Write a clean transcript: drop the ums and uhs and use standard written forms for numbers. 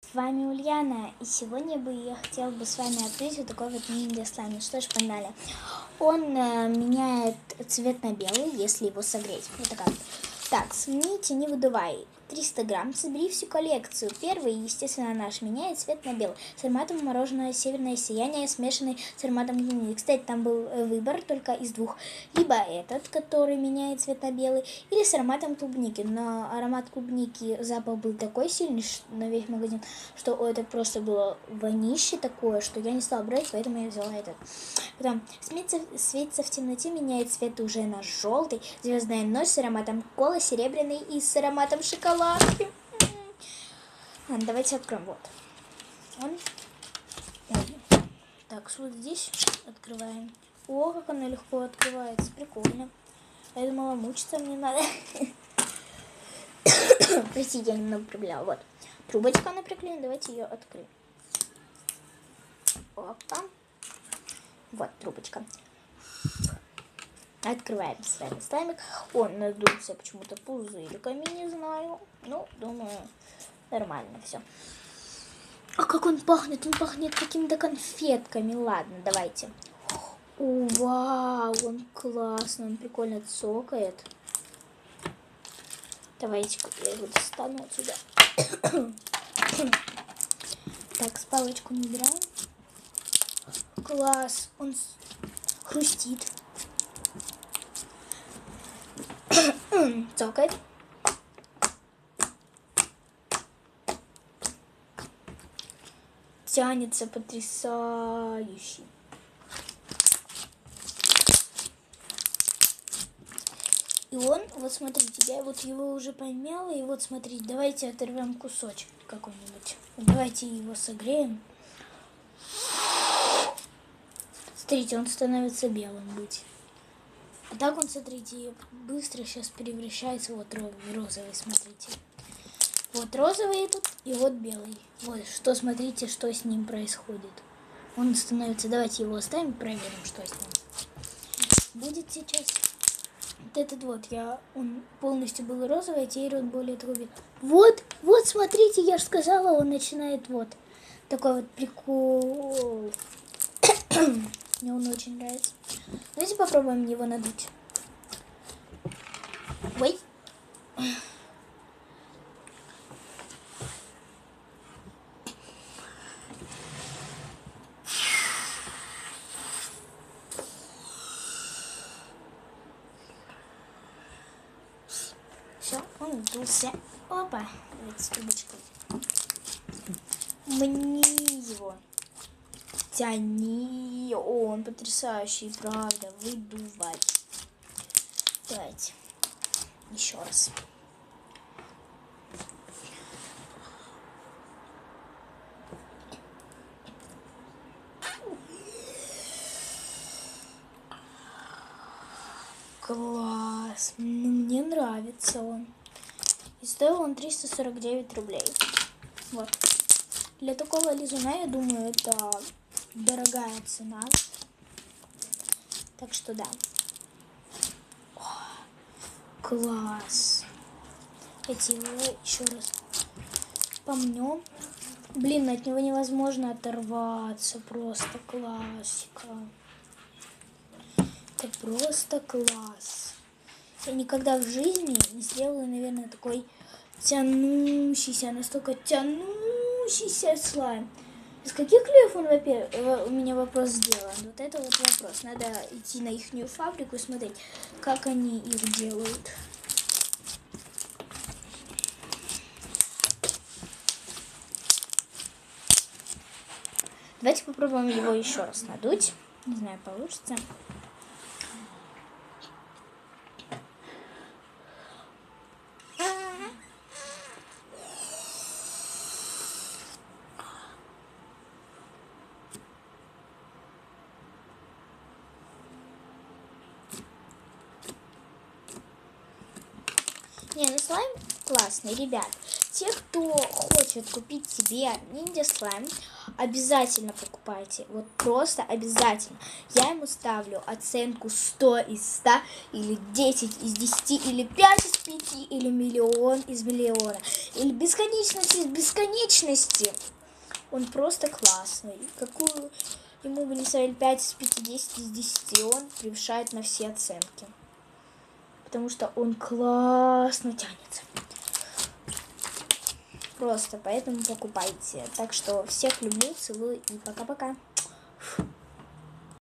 С вами Ульяна, и сегодня я хотела бы с вами открыть вот такой вот ниндзя-слайм. Ну что ж, погнали. Он меняет цвет на белый, если его согреть. Вот такая. Так, смените, не выдувай. 300 грамм, собери всю коллекцию. Первый, естественно, наш меняет цвет на белый. С ароматом мороженое северное сияние, смешанный с ароматом клубники. Кстати, там был выбор только из двух. Либо этот, который меняет цвет на белый, или с ароматом клубники. Но аромат клубники, запах был такой сильный на весь магазин, что это просто было вонище такое, что я не стала брать, поэтому я взяла этот. Потом светится в темноте, меняет цвет уже на желтый. Звездная ночь с ароматом кола, серебряный и с ароматом шоколадки. Ладно, давайте откроем. Вот он. Ой. Так, вот здесь открываем. О, как оно легко открывается. Прикольно. Я думала, мучиться мне надо. Простите, я немного пригляла. Вот. Трубочка она приклеена. Давайте ее откроем. Опа. Вот трубочка. Открываем с вами слаймик. Он надулся почему-то пузыриками, не знаю. Ну, думаю, нормально все. А как он пахнет? Он пахнет какими-то конфетками. Ладно, давайте. О, вау, он классный, он прикольно цокает. Давайте-ка я его достану отсюда. Так, с палочку набираем. Класс, он хрустит. Цокает. Тянется потрясающе. И он, вот смотрите, я вот его уже помяла, и вот смотрите, давайте оторвем кусочек какой-нибудь. Давайте его согреем. Смотрите, он становится белым быть. А так он, смотрите, быстро сейчас превращается вот в розовый, смотрите. Вот розовый тут, и вот белый. Вот, что, смотрите, что с ним происходит. Он становится, давайте его оставим, проверим, что с ним будет сейчас. Вот этот вот, он полностью был розовый, а теперь он более такой. Вот, смотрите, я же сказала, он начинает вот. Такой вот прикол. Мне он очень нравится. Давайте попробуем его надуть. Ой. Все, он надулся. Опа. Давайте с трубочкой. Мне его. Тяни. О, он потрясающий, правда. Выдувать. Давайте. Еще раз. Класс. Мне нравится он. И стоил он 349 рублей. Вот. Для такого лизуна, я думаю, это дорогая цена. Так что да. О, класс. Давайте его еще раз помнем. Блин, от него невозможно оторваться. Просто классика. Это просто класс. Я никогда в жизни не сделала, наверное, такой тянущийся, настолько тянущийся слайм. Из каких клеев он, во-первых, у меня вопрос сделан? Вот это вот вопрос. Надо идти на ихнюю фабрику и смотреть, как они их делают. Давайте попробуем его еще раз надуть. Не знаю, получится. Не, ну слайм классный, ребят. Те, кто хочет купить себе ниндзя слайм, обязательно покупайте. Вот просто обязательно. Я ему ставлю оценку 100 из 100, или 10 из 10, или 5 из 5, или миллион из миллиона, или бесконечность из бесконечности. Он просто классный. Какую ему бы не ставили 5 из 5, 10 из 10, он превышает на все оценки. Потому что он классно тянется. Просто поэтому покупайте. Так что всех люблю, целую и пока-пока.